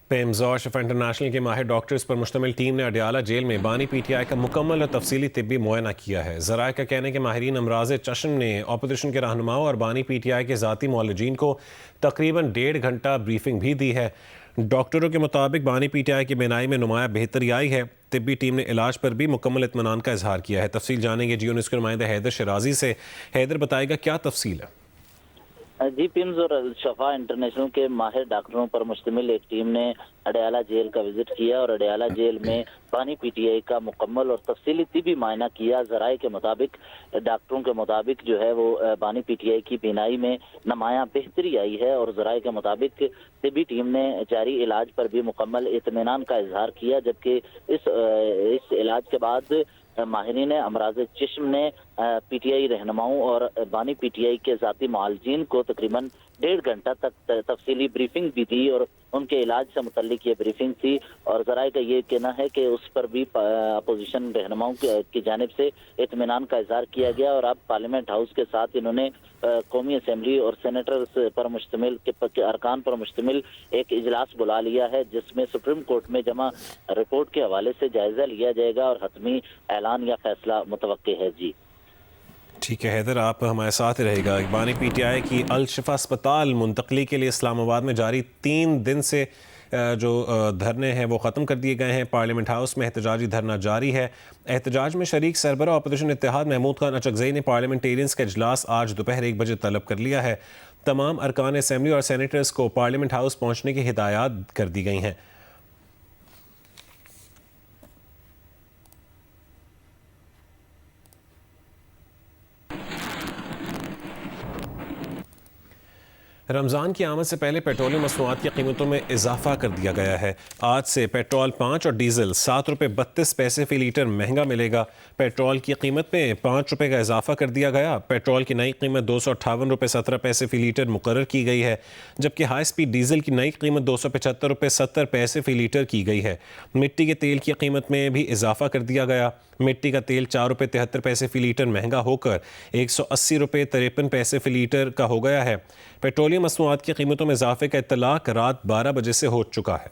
پیمز اور شفا انٹرنیشنل کے ماہر ڈاکٹرز پر مشتمل ٹیم نے اڈیالہ جیل میں بانی پی ٹی آئی کا مکمل اور تفصیلی طبی معائنہ کیا ہے۔ ذرائع کا کہنا ہے کہ ماہرین امراض چشم نے اپوزیشن کے رہنماؤں اور بانی پی ٹی آئی کے ذاتی معالجین کو تقریباً 1.5 گھنٹہ بریفنگ بھی دی ہے۔ ڈاکٹروں کے مطابق بانی پی ٹی آئی کی بینائی میں نمایاں بہتری آئی ہے۔ طبی ٹیم نے علاج پر بھی مکمل اطمینان کا اظہار کیا ہے۔ تفصیل جانیں گے جیو نیوز کے نمائندہ حیدر شیرازی سے۔ حیدر بتائے گا کیا تفصیل ہے؟ جی، پیمز اور شفا انٹرنیشنل کے ماہر ڈاکٹروں پر مشتمل ایک ٹیم نے اڈیالہ جیل کا وزٹ کیا اور اڈیالہ جیل میں بانی پی ٹی آئی کا مکمل اور تفصیلی طبی معائنہ کیا۔ ذرائع کے مطابق، ڈاکٹروں کے مطابق جو ہے وہ بانی پی ٹی آئی کی بینائی میں نمایاں بہتری آئی ہے، اور ذرائع کے مطابق طبی ٹیم نے جاری علاج پر بھی مکمل اطمینان کا اظہار کیا، جبکہ اس علاج کے بعد ماہرین امراض چشم نے پی ٹی آئی رہنماؤں اور بانی پی ٹی آئی کے ذاتی معالجین کو تقریباً 1.5 گھنٹہ تک تفصیلی بریفنگ بھی دی، اور ان کے علاج سے متعلق یہ بریفنگ تھی۔ اور ذرائع کا یہ کہنا ہے کہ اس پر بھی اپوزیشن رہنماؤں کی جانب سے اطمینان کا اظہار کیا گیا، اور اب پارلیمنٹ ہاؤس کے ساتھ انہوں نے قومی اسمبلی اور سینیٹرز پر مشتمل ارکان پر مشتمل ایک اجلاس بلا لیا ہے، جس میں سپریم کورٹ میں جمع رپورٹ کے حوالے سے جائزہ لیا جائے گا اور حتمی اعلان یا فیصلہ متوقع ہے۔ جی ٹھیک ہے حیدر، آپ ہمارے ساتھ رہے گا۔ بانی پی ٹی آئی کی الشفا اسپتال منتقلی کے لیے اسلام آباد میں جاری 3 دن سے جو دھرنے ہیں وہ ختم کر دیے گئے ہیں۔ پارلیمنٹ ہاؤس میں احتجاجی دھرنا جاری ہے۔ احتجاج میں شریک سربراہ اپوزیشن اتحاد محمود خان اچکزئی نے پارلیمنٹیرینز کا اجلاس آج دوپہر 1 بجے طلب کر لیا ہے۔ تمام ارکان اسمبلی اور سینیٹرز کو پارلیمنٹ ہاؤس پہنچنے کی ہدایات کر دی گئی ہیں۔ رمضان کی آمد سے پہلے پیٹرولیم مصنوعات کی قیمتوں میں اضافہ کر دیا گیا ہے۔ آج سے پیٹرول 5 اور ڈیزل 7 روپے 32 پیسے فی لیٹر مہنگا ملے گا۔ پیٹرول کی قیمت میں 5 روپے کا اضافہ کر دیا گیا۔ پیٹرول کی نئی قیمت 258 روپے 17 پیسے فی لیٹر مقرر کی گئی ہے، جبکہ ہائی سپیڈ ڈیزل کی نئی قیمت 275 روپے 70 پیسے فی لیٹر کی گئی ہے۔ مٹی کے تیل کی قیمت میں بھی اضافہ کر دیا گیا۔ مٹی کا تیل 4 روپے 73 پیسے فی لیٹر مہنگا ہو کر 180 روپے 53 پیسے فی لیٹر کا ہو گیا ہے۔ پیٹرولیم مصنوعات کی قیمتوں میں اضافے کا اطلاق رات 12 بجے سے ہو چکا ہے۔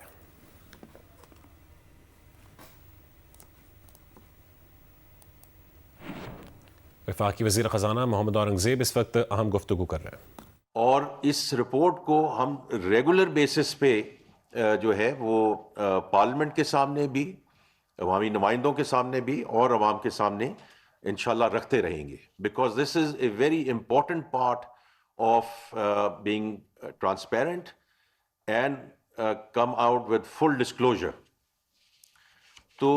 وفاقی وزیر خزانہ محمد اورنگزیب اس وقت اہم گفتگو کر رہے ہیں، اور اس رپورٹ کو ہم ریگولر بیسس پہ جو ہے وہ پارلیمنٹ کے سامنے بھی، عوامی نمائندوں کے سامنے بھی اور عوام کے سامنے انشاءاللہ رکھتے رہیں گے، because this is a very important part of being transparent and come out with full disclosure. تو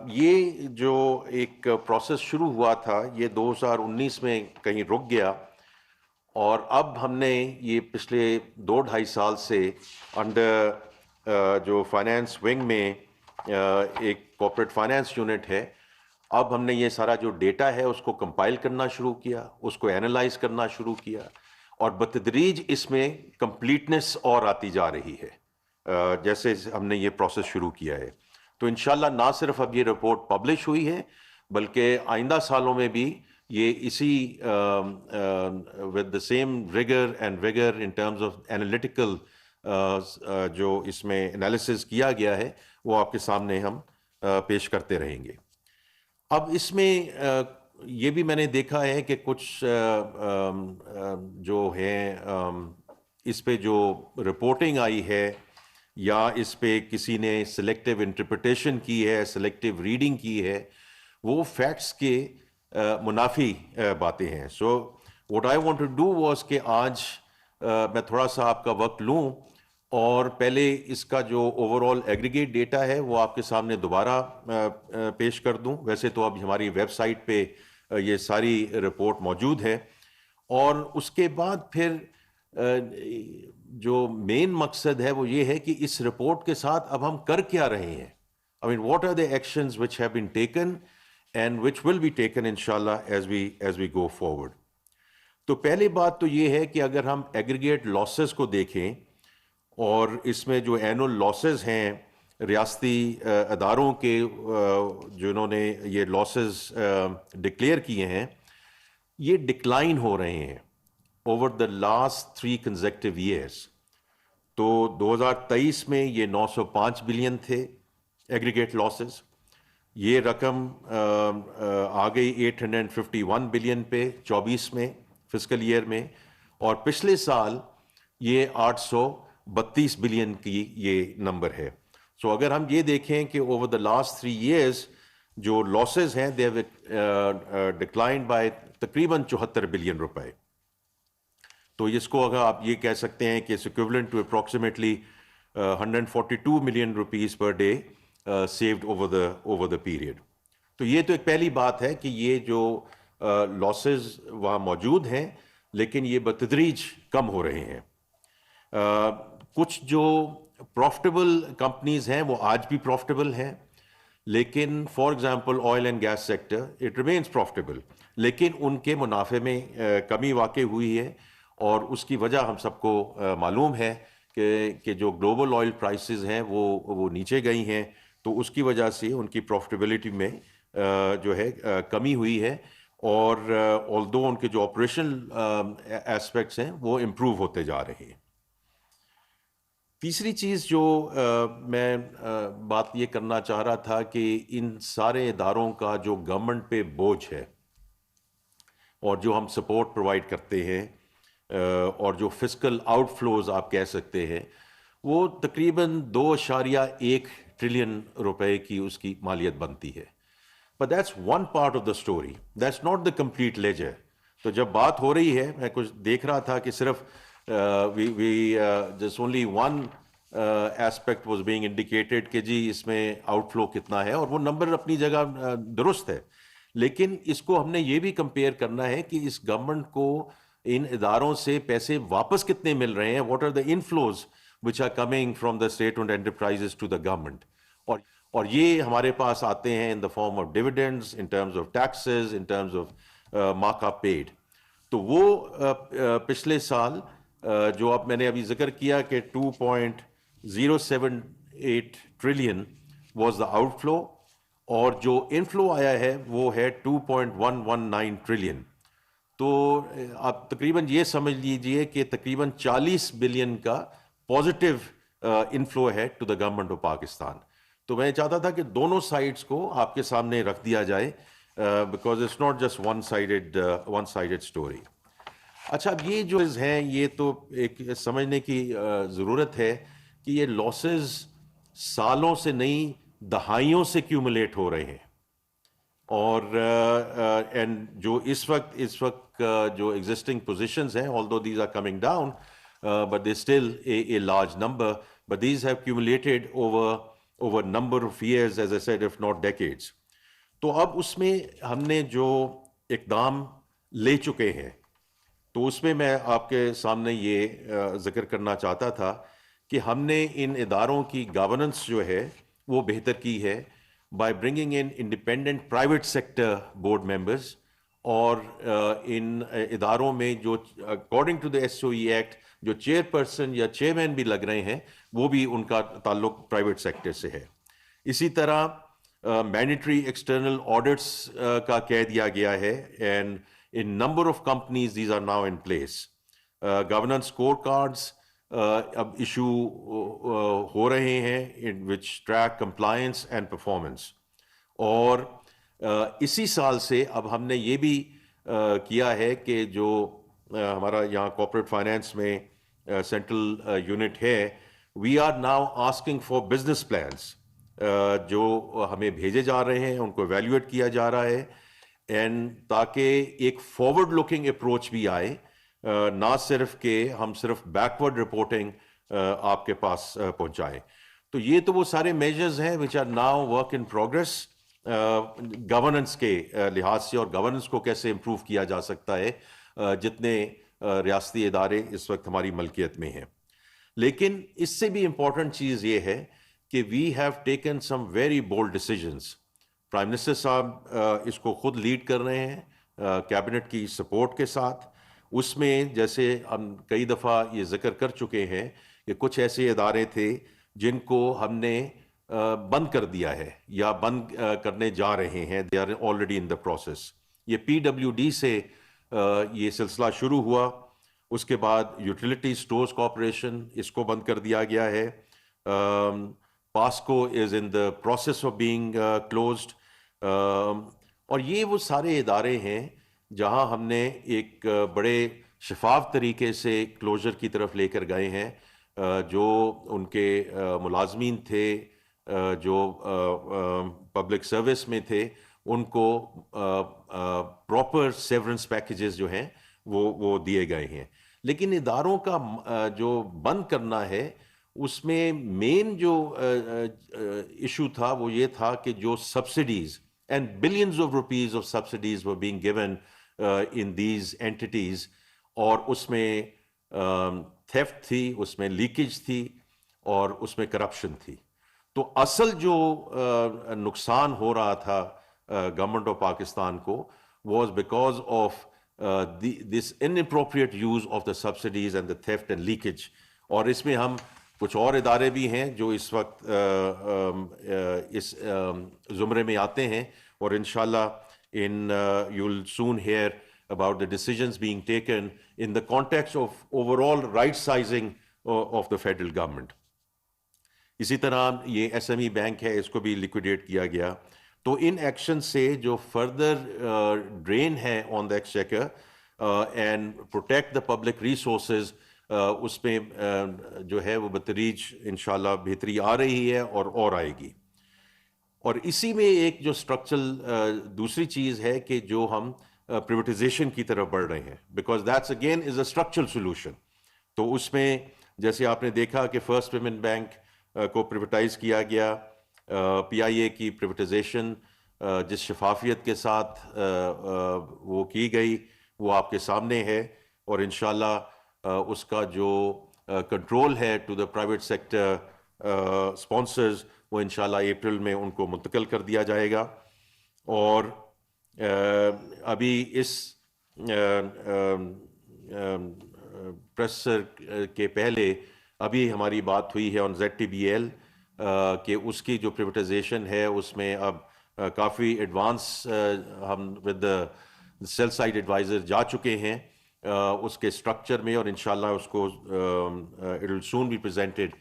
یہ جو ایک پروسیس شروع ہوا تھا یہ 2019 میں کہیں رک گیا، اور اب ہم نے یہ پچھلے 2-2.5 سال سے انڈر جو فائنانس ونگ میں ایک کارپوریٹ فائنانس یونٹ ہے، اب ہم نے یہ سارا جو ڈیٹا ہے اس کو کمپائل کرنا شروع کیا، اس کو اینالائز کرنا شروع کیا، اور بتدریج اس میں کمپلیٹنس اور آتی جا رہی ہے جیسے ہم نے یہ پروسیس شروع کیا ہے۔ تو انشاءاللہ نہ صرف اب یہ رپورٹ پبلش ہوئی ہے بلکہ آئندہ سالوں میں بھی یہ اسی with the same ریگر and vigour in terms of analytical جو اس میں انالیسز کیا گیا ہے وہ آپ کے سامنے ہم پیش کرتے رہیں گے۔ اب اس میں یہ بھی میں نے دیکھا ہے کہ کچھ جو ہیں اس پہ جو رپورٹنگ آئی ہے یا اس پہ کسی نے سلیکٹیو انٹرپریٹیشن کی ہے، سلیکٹیو ریڈنگ کی ہے، وہ فیکٹس کے منافی باتیں ہیں۔ So what I want to do was کہ آج میں تھوڑا سا آپ کا وقت لوں اور پہلے اس کا جو اوور آل ایگریگیٹ ڈیٹا ہے وہ آپ کے سامنے دوبارہ پیش کر دوں۔ ویسے تو اب ہماری ویب سائٹ پہ یہ ساری رپورٹ موجود ہے، اور اس کے بعد پھر جو مین مقصد ہے وہ یہ ہے کہ اس رپورٹ کے ساتھ اب ہم کر کیا رہے ہیں۔ I mean, what are the actions which have been taken and which will be taken inshallah as we go forward. تو پہلی بات تو یہ ہے کہ اگر ہم ایگریگیٹ لاسز کو دیکھیں اور اس میں جو اینول لاسز ہیں ریاستی اداروں کے جنہوں نے یہ لاسز ڈکلیئر کیے ہیں، یہ ڈکلائن ہو رہے ہیں over the last 3 consecutive years. تو 2023 میں یہ 905 بلین تھے ایگریگیٹ لاسز. یہ رقم آ گئی 851 بلین پہ 24 میں فسکل ایئر میں, اور پچھلے سال یہ 832 بلین کی یہ نمبر ہے. سو اگر ہم یہ دیکھیں کہ اوور دا لاسٹ 3 ایئرز جو لاسز ہیں دے ہیو ڈکلائنڈ بائی تقریباً 74 بلین روپے. تو اس کو اگر آپ یہ کہہ سکتے ہیں کہ it's equivalent to approximately 142 million rupees per day saved over the period. تو یہ تو ایک پہلی بات ہے کہ یہ جو لاسز وہاں موجود ہیں لیکن یہ بتدریج کم ہو رہے ہیں. کچھ جو پروفٹیبل کمپنیز ہیں وہ آج بھی پروفٹیبل ہیں, لیکن for example oil and gas sector it remains profitable, لیکن ان کے منافع میں کمی واقع ہوئی ہے, اور اس کی وجہ ہم سب کو معلوم ہے کہ جو گلوبل آئل پرائسز ہیں وہ نیچے گئی ہیں, تو اس کی وجہ سے ان کی پروفٹیبلٹی میں جو ہے کمی ہوئی ہے, اور آلدو ان کے جو آپریشنل ایسپیکٹس ہیں وہ امپروو ہوتے جا رہے ہیں. تیسری چیز جو میں بات یہ کرنا چاہ رہا تھا کہ ان سارے اداروں کا جو گورنمنٹ پہ بوجھ ہے اور جو ہم سپورٹ پرووائڈ کرتے ہیں اور جو فسکل آؤٹ فلوز آپ کہہ سکتے ہیں, وہ تقریباً 2.1 ٹریلین روپے کی اس کی مالیت بنتی ہے. But that's one part of the story. That's not the complete ledger. تو جب بات ہو رہی ہے, میں کچھ دیکھ رہا تھا کہ صرف just only one aspect was being indicated کہ جی اس میں آؤٹ فلو کتنا ہے, اور وہ نمبر اپنی جگہ درست ہے, لیکن اس کو ہم نے یہ بھی کمپیئر کرنا ہے کہ اس گورنمنٹ کو ان اداروں سے پیسے واپس کتنے مل رہے ہیں. What are the inflows which are coming from the state-owned enterprises to the government. اور یہ ہمارے پاس آتے ہیں in the form of dividends, in terms of taxes, in terms of markup paid. تو وہ پچھلے سال جو اب میں نے ابھی ذکر کیا کہ 2.078 ٹریلین was the outflow, اور جو انفلو آیا ہے وہ ہے 2.119 ٹریلین. تو آپ تقریباً یہ سمجھ لیجئے کہ تقریباً 40 بلین کا پازیٹیو انفلو ہے to the government of Pakistan. تو میں چاہتا تھا کہ دونوں سائڈس کو آپ کے سامنے رکھ دیا جائے, because it's not just one sided story. اچھا, اب یہ جو ہیں یہ تو ایک سمجھنے کی ضرورت ہے کہ یہ لاسز سالوں سے نہیں دہائیوں سے کیومولیٹ ہو رہے ہیں, اور اینڈ جو اس وقت جو ایگزسٹنگ پوزیشنز ہیں, although these are coming down, but they're still a large number, but these have accumulated over number of years, as I said, if not decades. تو اب اس میں ہم نے جو اقدام لے چکے ہیں, تو اس میں میں آپ کے سامنے یہ ذکر کرنا چاہتا تھا کہ ہم نے ان اداروں کی گورننس جو ہے وہ بہتر کی ہے by bringing in independent private sector board members, اور ان اداروں میں جو according to the SOE Act جو چیئر پرسن یا چیئرمین بھی لگ رہے ہیں وہ بھی ان کا تعلق پرائیویٹ سیکٹر سے ہے. اسی طرح مینڈیٹری ایکسٹرنل آڈٹس کا کہہ دیا گیا ہے, and in number of companies these are now in place. Governance score cards اب ایشو ہو رہے ہیں in which track compliance and performance. اور اسی سال سے اب ہم نے یہ بھی کیا ہے کہ جو ہمارا یہاں کارپوریٹ فائنینس میں سینٹرل یونٹ ہے, we are now asking for business plans جو ہمیں بھیجے جا رہے ہیں, ان کو ایویلیویٹ کیا جا رہا ہے, اینڈ تاکہ ایک فارورڈ لکنگ اپروچ بھی آئے, نہ صرف کہ ہم صرف بیکورڈ رپورٹنگ آپ کے پاس پہنچائیں. تو یہ تو وہ سارے میجرز ہیں which are now work in progress governance کے لحاظ سے, اور گورننس کو کیسے امپروو کیا جا سکتا ہے جتنے ریاستی ادارے اس وقت ہماری ملکیت میں ہیں. لیکن اس سے بھی امپورٹنٹ چیز یہ ہے کہ we have taken some very bold decisions. Prime minister صاحب اس کو خود لیڈ کر رہے ہیں کیبنٹ کی سپورٹ کے ساتھ. اس میں جیسے ہم کئی دفعہ یہ ذکر کر چکے ہیں کہ کچھ ایسے ادارے تھے جن کو ہم نے بند کر دیا ہے یا بند کرنے جا رہے ہیں, they are already in the process. یہ PWD سے یہ سلسلہ شروع ہوا, اس کے بعد یوٹیلیٹی سٹورز کارپوریشن، اس کو بند کر دیا گیا ہے. PASCO is in the process of being closed. اور یہ وہ سارے ادارے ہیں جہاں ہم نے ایک بڑے شفاف طریقے سے کلوزر کی طرف لے کر گئے ہیں. جو ان کے ملازمین تھے، جو پبلک سروس میں تھے، ان کو پراپر سیورنس پیکیجز جو ہیں وہ دیے گئے ہیں. لیکن اداروں کا جو بند کرنا ہے، اس میں مین جو ایشو تھا وہ یہ تھا کہ جو subsidies and billions of rupees of subsidies were being given in these اینٹیز، اور اس میں تھیفٹ تھی، اس میں لیکیج تھی، اور اس میں کرپشن تھی. تو اصل جو نقصان ہو رہا تھا گورنمنٹ آف پاکستان کو was because of this inappropriate use of the subsidies and the theft and leakage. اور اس میں ہم کچھ اور ادارے بھی ہیں جو اس وقت اس زمرے میں آتے ہیں، اور انشاءاللہ you'll soon hear about the decisions being taken in the context of overall right sizing of the federal government. اسی طرح یہ SME بینک ہے، اس کو بھی لیکویڈیٹ کیا گیا. تو ان ایکشن سے جو فردر ڈرین ہے on the exchequer and protect the public resources, اس میں جو ہے وہ بتدریج انشاءاللہ بہتری آ رہی ہے اور آئے گی. اور اسی میں ایک جو اسٹرکچرل دوسری چیز ہے کہ جو ہم پریویٹائزیشن کی طرف بڑھ رہے ہیں، because that's again is a structural solution. تو اس میں جیسے آپ نے دیکھا کہ فرسٹ پیمنٹ بینک کو پریویٹائز کیا گیا، PIA کی پریویٹائزیشن جس شفافیت کے ساتھ وہ کی گئی وہ آپ کے سامنے ہے، اور انشاءاللہ اس کا جو کنٹرول ہے to the private sector sponsors, وہ انشاءاللہ اپریل میں ان کو منتقل کر دیا جائے گا. اور ابھی اس پریس کے پہلے ابھی ہماری بات ہوئی ہے آن ZTBL کہ اس کی جو پریویٹائزیشن ہے اس میں اب کافی ایڈوانس ہم ود سیل سائڈ ایڈوائزر جا چکے ہیں اس کے اسٹرکچر میں، اور انشاءاللہ اس کو it will soon be presented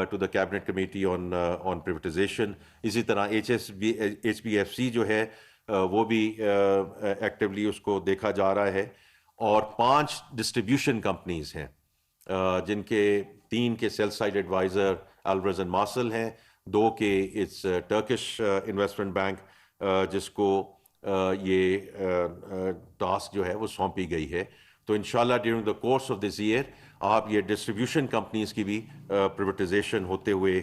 to the cabinet committee on privatisation. اسی طرح HBFC جو ہے وہ بھی ایکٹیولی اس کو دیکھا جا رہا ہے. اور 5 ڈسٹریبیوشن کمپنیز ہیں جن کے 3 کے sell side adviser Alvarez and Marsal ہیں، 2 کے اٹس ٹرکش انویسٹمنٹ بینک جس کو یہ ٹاسک جو ہے وہ سونپی گئی ہے. تو انشاءاللہ during the course of this year آپ یہ ڈسٹریبیوشن کمپنیز کی بھی پریویٹائزیشن ہوتے ہوئے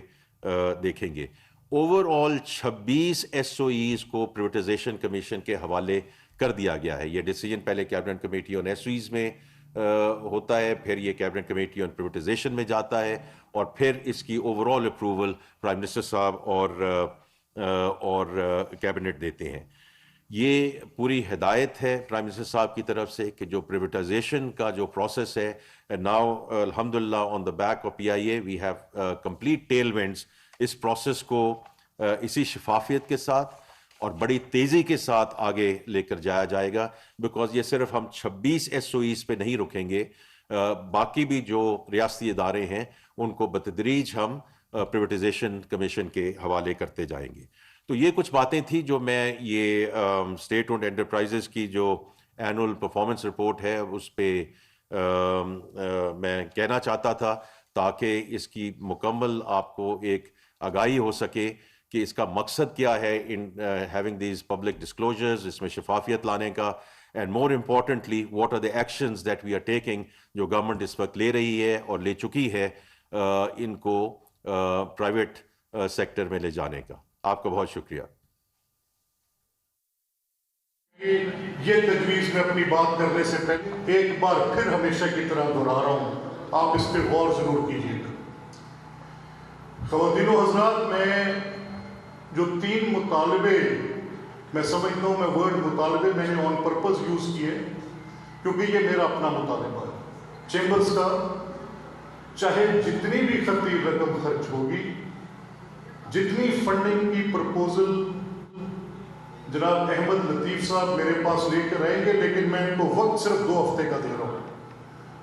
دیکھیں گے. اوور آل 26 SOEs کو پریویٹائزیشن کمیشن کے حوالے کر دیا گیا ہے. یہ ڈیسیجن پہلے کیبنٹ کمیٹی آن SOEs میں ہوتا ہے، پھر یہ کیبنٹ کمیٹی آن پریویٹائزیشن میں جاتا ہے، اور پھر اس کی over all approval prime minister صاحب اور کیبنٹ دیتے ہیں. یہ پوری ہدایت ہے پرائم منسٹر صاحب کی طرف سے کہ جو پریویٹائزیشن کا جو پروسیس ہے، ناؤ الحمدللہ on the back of PIA we have complete tail winds. اس پروسیس کو اسی شفافیت کے ساتھ اور بڑی تیزی کے ساتھ آگے لے کر جایا جائے گا، بیکاز یہ صرف ہم 26 SOEs پہ نہیں رکیں گے، باقی بھی جو ریاستی ادارے ہیں ان کو بتدریج ہم پریویٹائزیشن کمیشن کے حوالے کرتے جائیں گے. تو یہ کچھ باتیں تھیں جو میں یہ اسٹیٹ اونڈ انٹرپرائزز کی جو اینول پرفارمنس رپورٹ ہے اس پہ میں کہنا چاہتا تھا، تاکہ اس کی مکمل آپ کو ایک آگاہی ہو سکے کہ اس کا مقصد کیا ہے in having these public disclosures, اس میں شفافیت لانے کا، and more importantly what are the actions that we are taking جو گورنمنٹ اس وقت لے رہی ہے اور لے چکی ہے ان کو پرائیویٹ سیکٹر میں لے جانے کا. آپ کا بہت شکریہ. یہ تجویز میں اپنی بات کرنے سے پہلے ایک بار پھر ہمیشہ کی طرح دہرا رہا ہوں، آپ اس پہ غور ضرور کیجیے گا. خواتین و حضرات، میں جو 3 مطالبے میں سمجھتا ہوں، میں ورڈ مطالبے میں نے آن پرپز یوز کیے کیونکہ یہ میرا اپنا مطالبہ ہے. چیمبرز کا چاہے جتنی بھی خطی رقم خرچ ہوگی، جتنی فنڈنگ کی پرپوزل جناب احمد لطیف صاحب میرے پاس لے کر آئیں گے، لیکن میں ان کو وقت صرف 2 ہفتے کا دے رہا ہوں.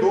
2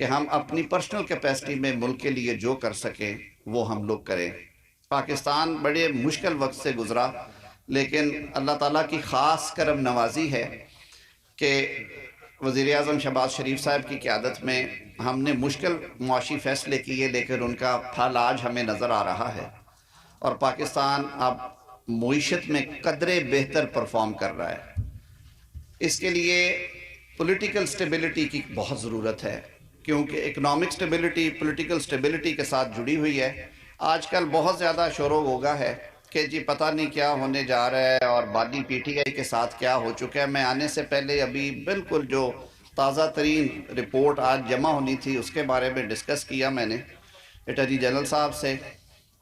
کہ ہم اپنی پرسنل کیپیسٹی میں ملک کے لیے جو کر سکیں وہ ہم لوگ کریں. پاکستان بڑے مشکل وقت سے گزرا، لیکن اللہ تعالیٰ کی خاص کرم نوازی ہے کہ وزیر اعظم شہباز شریف صاحب کی قیادت میں ہم نے مشکل معاشی فیصلے کیے، لیکن ان کا پھل آج ہمیں نظر آ رہا ہے، اور پاکستان اب معیشت میں قدرے بہتر پرفارم کر رہا ہے. اس کے لیے پولیٹیکل سٹیبلٹی کی بہت ضرورت ہے، کیونکہ اکنامک سٹیبلٹی پولیٹیکل سٹیبلٹی کے ساتھ جڑی ہوئی ہے. آج کل بہت زیادہ شور و غوغا ہے کہ جی پتہ نہیں کیا ہونے جا رہا ہے، اور بانی پی ٹی آئی کے ساتھ کیا ہو چکا ہے. میں آنے سے پہلے ابھی بالکل جو تازہ ترین رپورٹ آج جمع ہونی تھی اس کے بارے میں ڈسکس کیا میں نے اٹارنی جنرل صاحب سے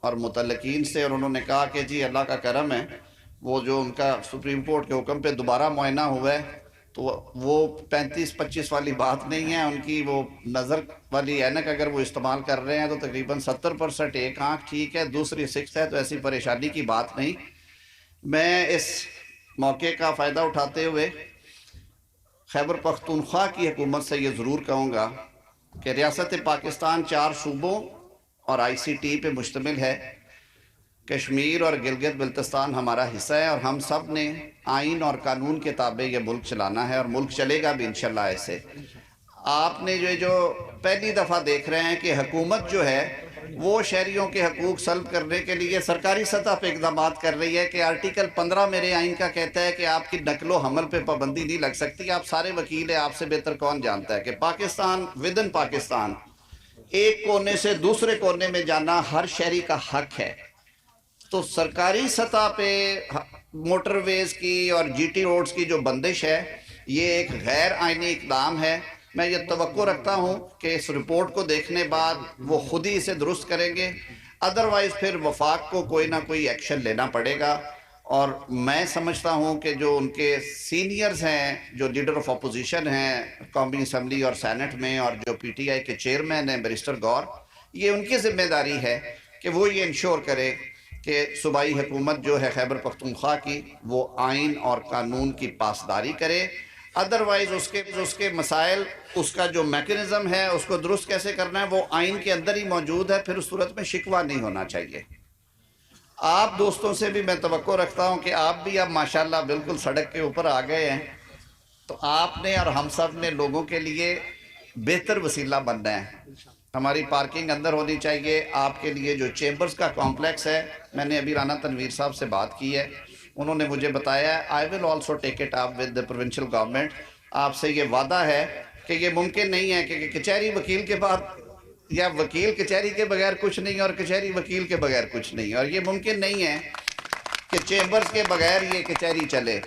اور متعلقین سے، اور انہوں نے کہا کہ جی اللہ کا کرم ہے، وہ جو ان کا سپریم کورٹ کے حکم پہ دوبارہ معائنہ ہوا ہے تو وہ 35-25 والی بات نہیں ہے. ان کی وہ نظر والی اینک اگر وہ استعمال کر رہے ہیں تو تقریباً 70% ایک آنکھ ٹھیک ہے، دوسری 6 ہے، تو ایسی پریشانی کی بات نہیں. میں اس موقع کا فائدہ اٹھاتے ہوئے خیبر پختونخوا کی حکومت سے یہ ضرور کہوں گا کہ ریاست پاکستان 4 صوبوں اور ICT پہ مشتمل ہے. کشمیر اور گلگت بلتستان ہمارا حصہ ہے، اور ہم سب نے آئین اور قانون کے تابع یہ ملک چلانا ہے، اور ملک چلے گا بھی انشاءاللہ ایسے. آپ نے جو پہلی دفعہ دیکھ رہے ہیں کہ حکومت جو ہے وہ شہریوں کے حقوق سلب کرنے کے لیے سرکاری سطح پہ اقدامات کر رہی ہے کہ آرٹیکل 15 میرے آئین کا کہتا ہے کہ آپ کی نقل و حمل پہ پابندی نہیں لگ سکتی. آپ سارے وکیل ہیں، آپ سے بہتر کون جانتا ہے کہ پاکستان ودن پاکستان ایک کونے سے دوسرے کونے میں جانا ہر شہری کا حق ہے. تو سرکاری سطح پہ موٹر ویز کی اور GT روڈز کی جو بندش ہے یہ ایک غیر آئینی اقدام ہے. میں یہ توقع رکھتا ہوں کہ اس رپورٹ کو دیکھنے بعد وہ خود ہی اسے درست کریں گے، ادروائز پھر وفاق کو کوئی نہ کوئی ایکشن لینا پڑے گا. اور میں سمجھتا ہوں کہ جو ان کے سینئرز ہیں، جو لیڈر آف اپوزیشن ہیں قومی اسمبلی اور سینٹ میں، اور جو PTI کے چیئرمین ہیں بیرسٹر گور، یہ ان کی ذمہ داری ہے کہ وہ یہ انشور کرے کہ صوبائی حکومت جو ہے خیبر پختونخوا کی وہ آئین اور قانون کی پاسداری کرے. ادروائز اس کے مسائل، اس کا جو میکنزم ہے اس کو درست کیسے کرنا ہے وہ آئین کے اندر ہی موجود ہے. پھر اس صورت میں شکوہ نہیں ہونا چاہیے. آپ دوستوں سے بھی میں توقع رکھتا ہوں کہ آپ بھی اب ماشاءاللہ بالکل سڑک کے اوپر آ گئے ہیں، تو آپ نے اور ہم سب نے لوگوں کے لیے بہتر وسیلہ بننا ہے. ہماری پارکنگ اندر ہونی چاہیے. آپ کے لیے جو چیمبرز کا کمپلیکس ہے، میں نے ابھی رانا تنویر صاحب سے بات کی ہے، انہوں نے مجھے بتایا ہے I will also take it up with the provincial government. آپ سے یہ وعدہ ہے کہ یہ ممکن نہیں ہے کہ کچہری وکیل کے بعد، یا وکیل کچہری کے بغیر کچھ نہیں اور کچہری وکیل کے بغیر کچھ نہیں، اور یہ ممکن نہیں ہے کہ چیمبرز کے بغیر یہ کچہری چلے.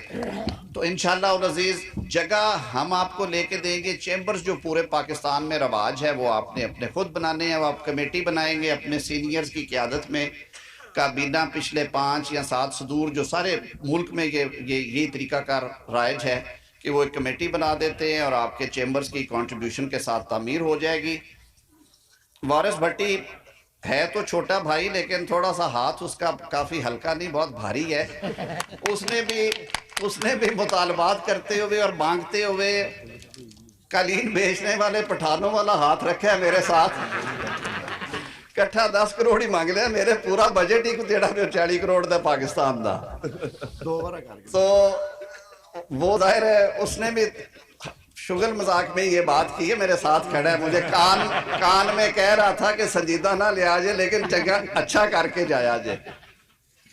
تو انشاءاللہ العزیز جگہ ہم آپ کو لے کے دیں گے. چیمبرز جو پورے پاکستان میں رواج ہے وہ آپ نے اپنے خود بنانے ہیں. وہ آپ کمیٹی بنائیں گے اپنے سینئرز کی قیادت میں. کابینہ پچھلے 5 یا 7 صدور جو سارے ملک میں یہ طریقہ کار رائج ہے کہ وہ ایک کمیٹی بنا دیتے ہیں اور آپ کے چیمبرز کی کنٹریبیوشن کے ساتھ تعمیر ہو جائے گی. وارث بھٹی ہے تو چھوٹا بھائی، لیکن تھوڑا سا ہاتھ اس کا کافی ہلکا نہیں، بہت بھاری ہے. اس نے بھی مطالبات کرتے ہوئے اور مانگتے ہوئے قالین بیچنے والے پٹھانوں والا ہاتھ رکھا ہے میرے ساتھ. کٹھا 10 کروڑ ہی مانگ لیا، میرے پورا بجٹ ہی 40 کروڑ دا پاکستان دا. تو وہ ظاہر ہے اس نے بھی شغل مذاق میں یہ بات کی ہے، میرے ساتھ کھڑا ہے، مجھے کان میں کہہ رہا تھا کہ سنجیدہ نہ لیا جائے لیکن اچھا کر کے جایا جائے.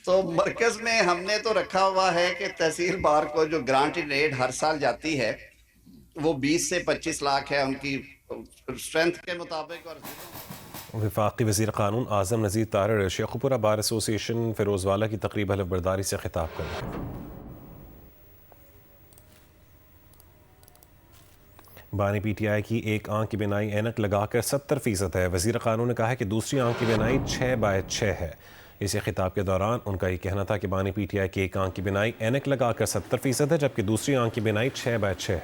تو مرکز میں ہم نے تو رکھا ہوا ہے کہ تحصیل بار کو جو گرانٹ ان ایڈ ہر سال جاتی ہے وہ 20 سے 25 لاکھ ہے ان کی اسٹرینتھ کے مطابق. اور وفاقی وزیر قانون اعظم نذیر طارڑ شیخوپورہ بار ایسوسی ایشن فیروز والا کی تقریب حلف برداری سے خطاب کر رہے ہیں. بانی پی ٹی آئی کی ایک آنکھ کی بینائی اینک لگا کر 70% ہے. وزیر قانون نے کہا ہے کہ دوسری آنکھ کی بینائی 6/6 ہے. اسی خطاب کے دوران ان کا یہ کہنا تھا کہ بانی پی ٹی آئی کی ایک آنکھ کی بینائی اینک لگا کر 70% ہے جبکہ دوسری آنکھ کی بینائی 6/6 ہے.